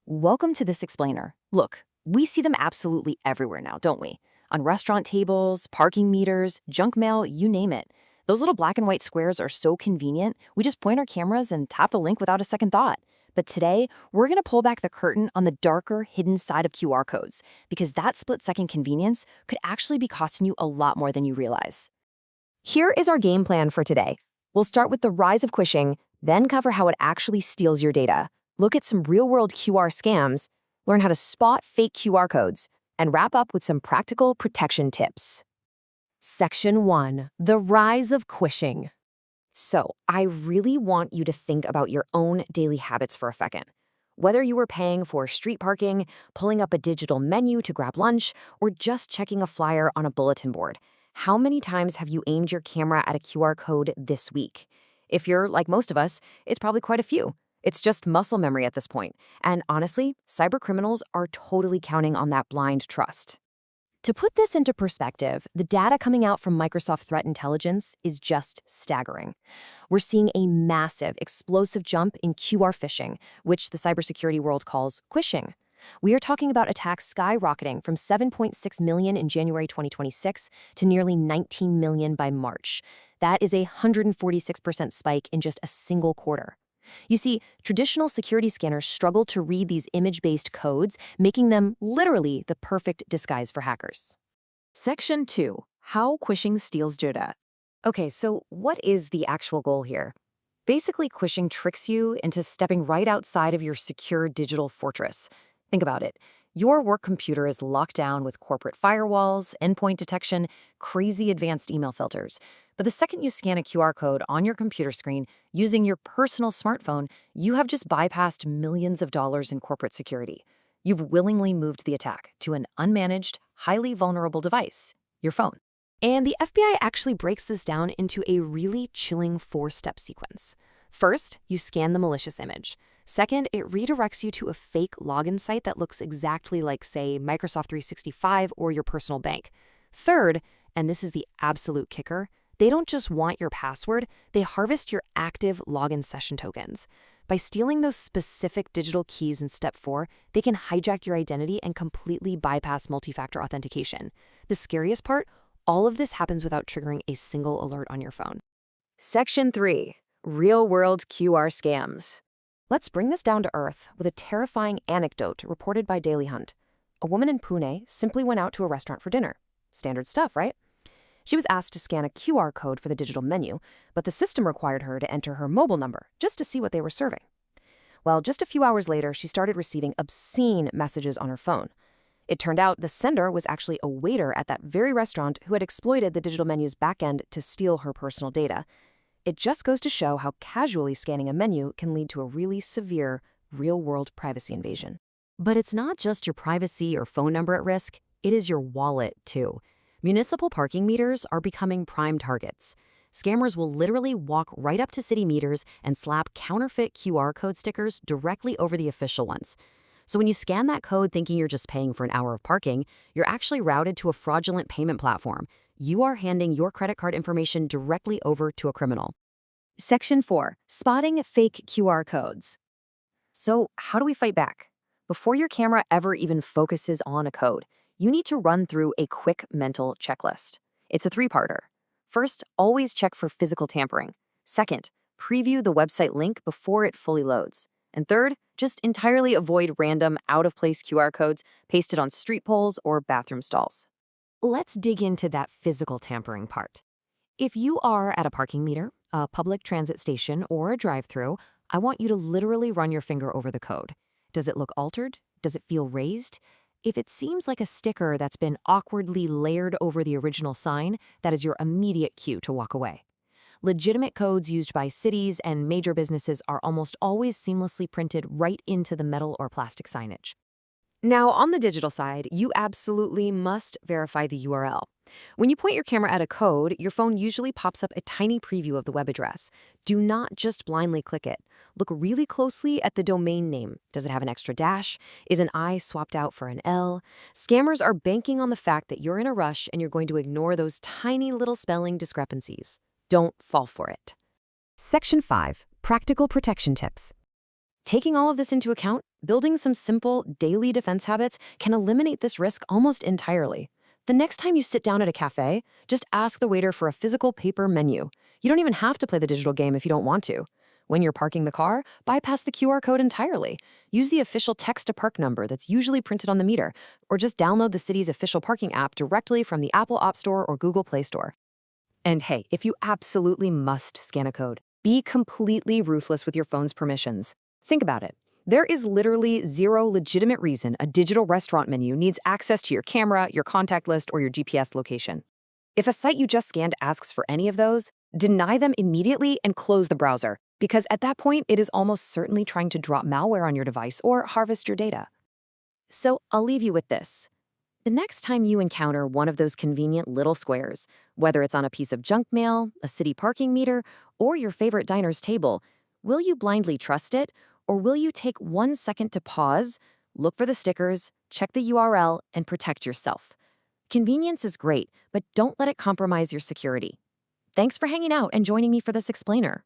Welcome to This Explainer. Look, we see them absolutely everywhere now, don't we? On restaurant tables, parking meters, junk mail, you name it. Those little black and white squares are so convenient, we just point our cameras and tap the link without a second thought. But today, we're going to pull back the curtain on the darker, hidden side of QR codes, because that split-second convenience could actually be costing you a lot more than you realize. Here is our game plan for today. We'll start with the rise of quishing, then cover how it actually steals your data, look at some real-world QR scams, learn how to spot fake QR codes, and wrap up with some practical protection tips. Section 1. The rise of quishing. So, I really want you to think about your own daily habits for a second. Whether you were paying for street parking, pulling up a digital menu to grab lunch, or just checking a flyer on a bulletin board, how many times have you aimed your camera at a QR code this week? If you're like most of us, it's probably quite a few. It's just muscle memory at this point. And honestly, cybercriminals are totally counting on that blind trust. To put this into perspective, the data coming out from Microsoft Threat Intelligence is just staggering. We're seeing a massive, explosive jump in QR phishing, which the cybersecurity world calls quishing. We are talking about attacks skyrocketing from 7.6 million in January 2026 to nearly 19 million by March. That is a 146% spike in just a single quarter. You see, traditional security scanners struggle to read these image-based codes, making them literally the perfect disguise for hackers. Section 2. How quishing steals data. Okay, so what is the actual goal here? Basically, quishing tricks you into stepping right outside of your secure digital fortress. Think about it. Your work computer is locked down with corporate firewalls, endpoint detection, crazy advanced email filters. But the second you scan a QR code on your computer screen using your personal smartphone, you have just bypassed millions of dollars in corporate security. You've willingly moved the attack to an unmanaged, highly vulnerable device, your phone. And the FBI actually breaks this down into a really chilling 4-step sequence. First, you scan the malicious image. Second, it redirects you to a fake login site that looks exactly like, say, Microsoft 365 or your personal bank. Third, and this is the absolute kicker, they don't just want your password, they harvest your active login session tokens. By stealing those specific digital keys in step 4, they can hijack your identity and completely bypass multi-factor authentication. The scariest part, all of this happens without triggering a single alert on your phone. Section 3. Real-world QR scams. Let's bring this down to earth with a terrifying anecdote reported by Daily Hunt. A woman in Pune simply went out to a restaurant for dinner. Standard stuff, right? She was asked to scan a QR code for the digital menu, but the system required her to enter her mobile number just to see what they were serving. Well, just a few hours later, she started receiving obscene messages on her phone. It turned out the sender was actually a waiter at that very restaurant who had exploited the digital menu's backend to steal her personal data. It just goes to show how casually scanning a menu can lead to a really severe, real-world privacy invasion. But it's not just your privacy or phone number at risk, it is your wallet, too. Municipal parking meters are becoming prime targets. Scammers will literally walk right up to city meters and slap counterfeit QR code stickers directly over the official ones. So when you scan that code thinking you're just paying for an hour of parking, you're actually routed to a fraudulent payment platform. You are handing your credit card information directly over to a criminal. Section 4. Spotting fake QR codes. So how do we fight back? Before your camera ever even focuses on a code, you need to run through a quick mental checklist. It's a 3-parter. First, always check for physical tampering. Second, preview the website link before it fully loads. And third, just entirely avoid random, out-of-place QR codes pasted on street poles or bathroom stalls. Let's dig into that physical tampering part. If you are at a parking meter, a public transit station, or a drive-thru, I want you to literally run your finger over the code. Does it look altered? Does it feel raised? If it seems like a sticker that's been awkwardly layered over the original sign, that is your immediate cue to walk away. Legitimate codes used by cities and major businesses are almost always seamlessly printed right into the metal or plastic signage. Now, on the digital side, you absolutely must verify the URL. When you point your camera at a code, your phone usually pops up a tiny preview of the web address. Do not just blindly click it. Look really closely at the domain name. Does it have an extra dash? Is an I swapped out for an L? Scammers are banking on the fact that you're in a rush and you're going to ignore those tiny little spelling discrepancies. Don't fall for it. Section 5. Practical protection tips. Taking all of this into account, Building some simple, daily defense habits can eliminate this risk almost entirely. The next time you sit down at a cafe, just ask the waiter for a physical paper menu. You don't even have to play the digital game if you don't want to. When you're parking the car, bypass the QR code entirely. Use the official text to park number that's usually printed on the meter, or just download the city's official parking app directly from the Apple App Store or Google Play Store. And hey, if you absolutely must scan a code, be completely ruthless with your phone's permissions. Think about it. There is literally zero legitimate reason a digital restaurant menu needs access to your camera, your contact list, or your GPS location. If a site you just scanned asks for any of those, deny them immediately and close the browser, because at that point, it is almost certainly trying to drop malware on your device or harvest your data. So I'll leave you with this. The next time you encounter one of those convenient little squares, whether it's on a piece of junk mail, a city parking meter, or your favorite diner's table, will you blindly trust it, or will you take 1 second to pause, look for the stickers, check the URL, and protect yourself? Convenience is great, but don't let it compromise your security. Thanks for hanging out and joining me for this explainer.